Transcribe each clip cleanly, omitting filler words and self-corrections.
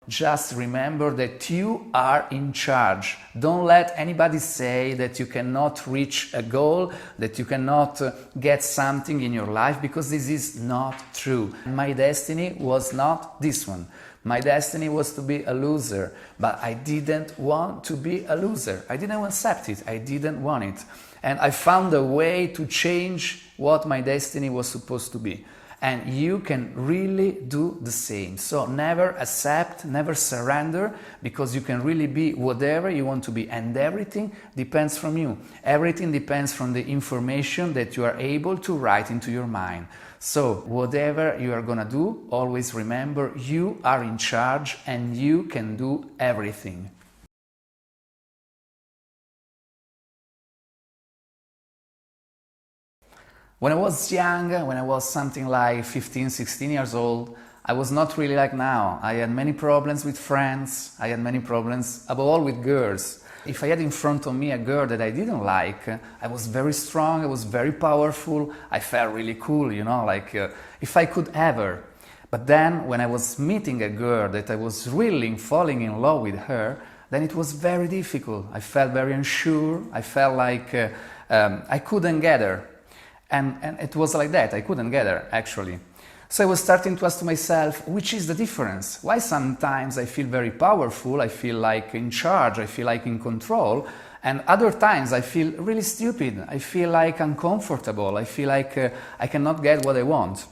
Just remember that you are in charge. Don't let anybody say that you cannot reach a goal, that you cannot get something in your life, because this is not true. My destiny was not this one. My destiny was to be a loser, but I didn't want to be a loser. I didn't accept it. I didn't want it. And I found a way to change what my destiny was supposed to be. And you can really do the same. So never accept, never surrender, because you can really be whatever you want to be. And everything depends from you. Everything depends from the information that you are able to write into your mind. So whatever you are gonna do, always remember you are in charge and you can do everything. When I was young, when I was something like 15, 16 years old, I was not really like now. I had many problems with friends, I had many problems above all with girls. If I had in front of me a girl that I didn't like, I was very strong, I was very powerful, I felt really cool, you know, like if I could ever. But then when I was meeting a girl that I was really falling in love with her, then it was very difficult. I felt very unsure, I felt like I couldn't get her. And it was like that, I couldn't get her, actually. So I was starting to ask myself, which is the difference? Why sometimes I feel very powerful, I feel like in charge, I feel like in control, and other times I feel really stupid, I feel like uncomfortable, I feel like I cannot get what I want.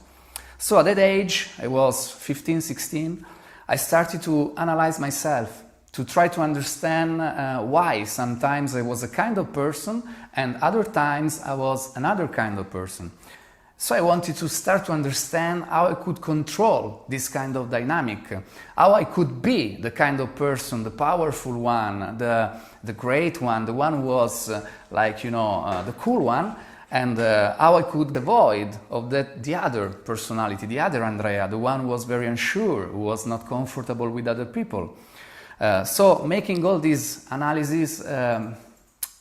So at that age, I was 15, 16, I started to analyze myself, to try to understand why sometimes I was a kind of person and other times I was another kind of person. So I wanted to start to understand how I could control this kind of dynamic, how I could be the kind of person, the powerful one, the great one, the one who was the cool one, and how I could avoid of the other personality, the other Andrea, the one who was very unsure, who was not comfortable with other people. So making all these analyses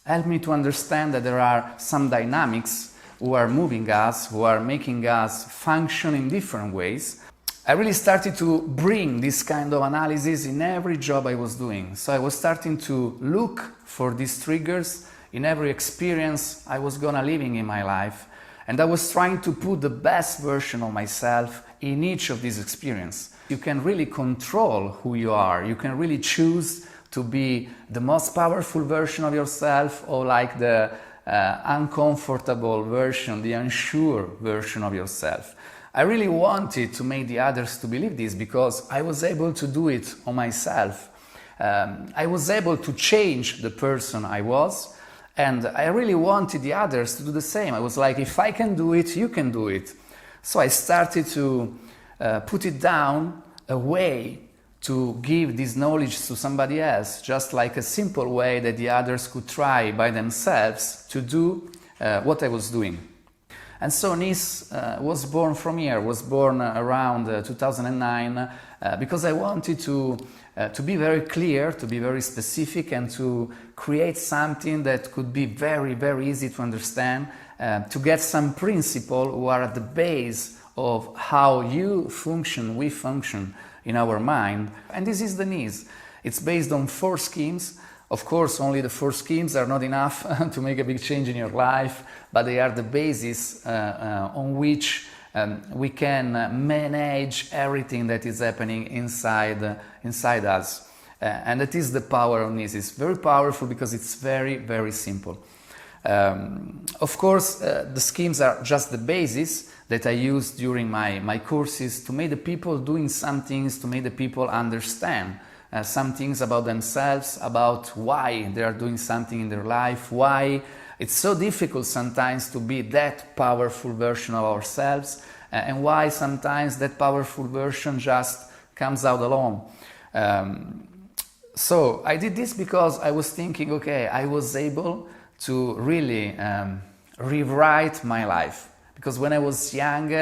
helped me to understand that there are some dynamics who are moving us, who are making us function in different ways. I really started to bring this kind of analysis in every job I was doing. So I was starting to look for these triggers in every experience I was gonna living in my life. And I was trying to put the best version of myself in each of these experiences. You can really control who you are. You can really choose to be the most powerful version of yourself or like the uncomfortable version, the unsure version of yourself. I really wanted to make the others to believe this because I was able to do it on myself. I was able to change the person I was, and I really wanted the others to do the same. I was like, if I can do it, you can do it. So I started to put it down a way to give this knowledge to somebody else, just like a simple way that the others could try by themselves to do what I was doing. And so NIS was born from here, was born around 2009, because I wanted to be very clear, to be very specific, and to create something that could be very, very easy to understand, to get some principles who are at the base of how you function, we function in our mind. And this is the NIS. It's based on 4 schemes. Of course, only the 4 schemes are not enough to make a big change in your life, but they are the basis on which we can manage everything that is happening inside us. And that is the power of NIS. It's very powerful because it's very, very simple. Of course, the schemes are just the basis that I use during my courses to make the people doing some things, to make the people understand some things about themselves, about why they are doing something in their life, why it's so difficult sometimes to be that powerful version of ourselves, and why sometimes that powerful version just comes out alone. So I did this because I was thinking, okay, I was able to really rewrite my life. Because when I was young,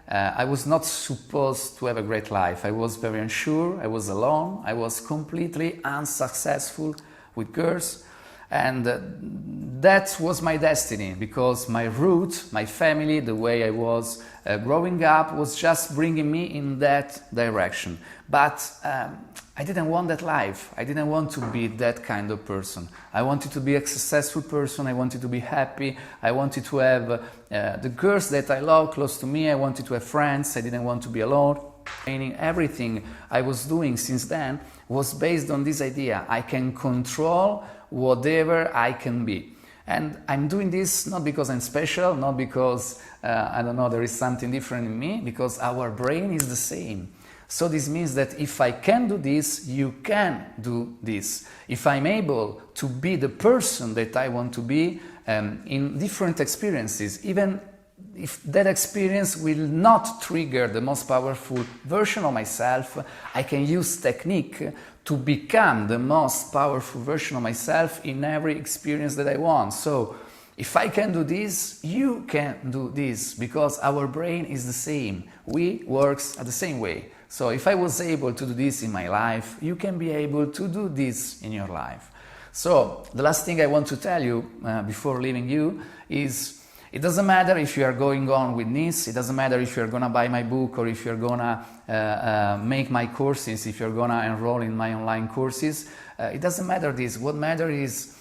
I was not supposed to have a great life. I was very unsure, I was alone, I was completely unsuccessful with girls. And that was my destiny, because my root, my family, the way I was growing up was just bringing me in that direction. But I didn't want that life. I didn't want to be that kind of person. I wanted to be a successful person. I wanted to be happy. I wanted to have the girls that I love close to me. I wanted to have friends. I didn't want to be alone. Everything I was doing since then was based on this idea. I can control whatever I can be. And I'm doing this not because I'm special, not because, I don't know, there is something different in me, because our brain is the same. So this means that if I can do this, you can do this. If I'm able to be the person that I want to be in different experiences, even if that experience will not trigger the most powerful version of myself, I can use technique to become the most powerful version of myself in every experience that I want. So if I can do this, you can do this, because our brain is the same. We work the same way. So if I was able to do this in my life, you can be able to do this in your life. So the last thing I want to tell you before leaving you is, it doesn't matter if you are going on with NIS, it doesn't matter if you're gonna buy my book, or if you're gonna make my courses, if you're gonna enroll in my online courses. It doesn't matter this. What matters is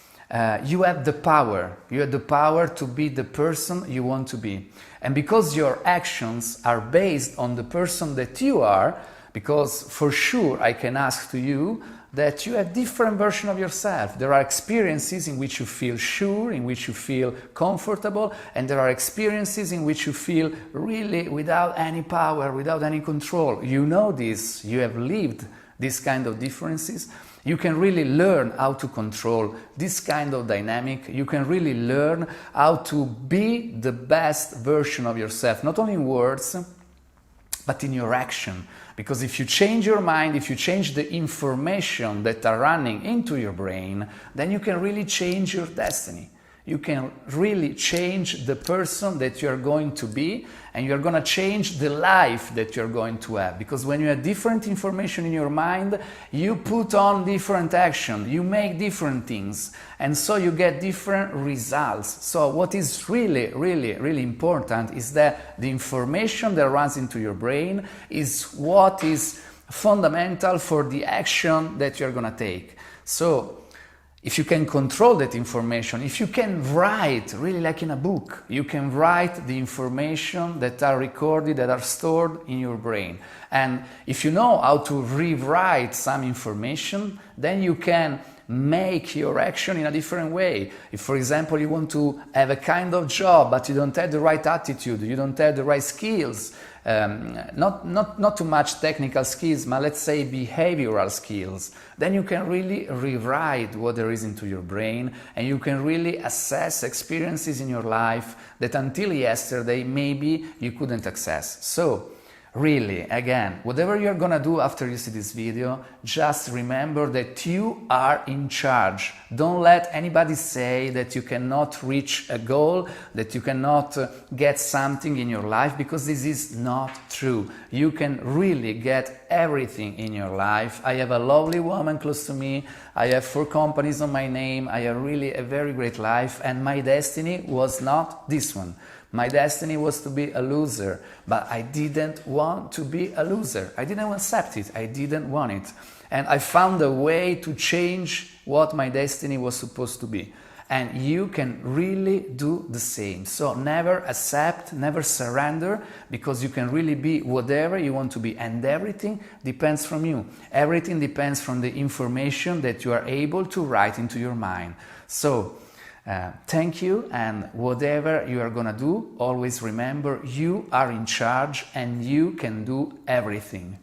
you have the power. You have the power to be the person you want to be. And because your actions are based on the person that you are, because for sure I can ask to you that you have different version of yourself. There are experiences in which you feel sure, in which you feel comfortable, and there are experiences in which you feel really without any power, without any control. You know this, you have lived these kind of differences. You can really learn how to control this kind of dynamic. You can really learn how to be the best version of yourself, not only in words, but in your action. Because if you change your mind, if you change the information that are running into your brain, then you can really change your destiny. You can really change the person that you're going to be, and you're going to change the life that you're going to have. Because when you have different information in your mind, you put on different action, you make different things, and so you get different results. So what is really, really, really important is that the information that runs into your brain is what is fundamental for the action that you're going to take. So if you can control that information, if you can write, really like in a book, you can write the information that are recorded, that are stored in your brain. And if you know how to rewrite some information, then you can make your action in a different way. If, for example, you want to have a kind of job, but you don't have the right attitude, you don't have the right skills, not too much technical skills, but let's say behavioral skills, then you can really rewrite what there is into your brain, and you can really assess experiences in your life that until yesterday maybe you couldn't access. So really, again, whatever you're gonna do after you see this video, just remember that you are in charge. Don't let anybody say that you cannot reach a goal, that you cannot get something in your life, because this is not true. You can really get everything in your life. I have a lovely woman close to me, I have 4 companies on my name, I have really a very great life, and my destiny was not this one. My destiny was to be a loser, but I didn't want to be a loser. I didn't accept it. I didn't want it. And I found a way to change what my destiny was supposed to be. And you can really do the same. So never accept, never surrender, because you can really be whatever you want to be. And everything depends from you. Everything depends from the information that you are able to write into your mind. So thank you, and whatever you are gonna do, always remember you are in charge and you can do everything.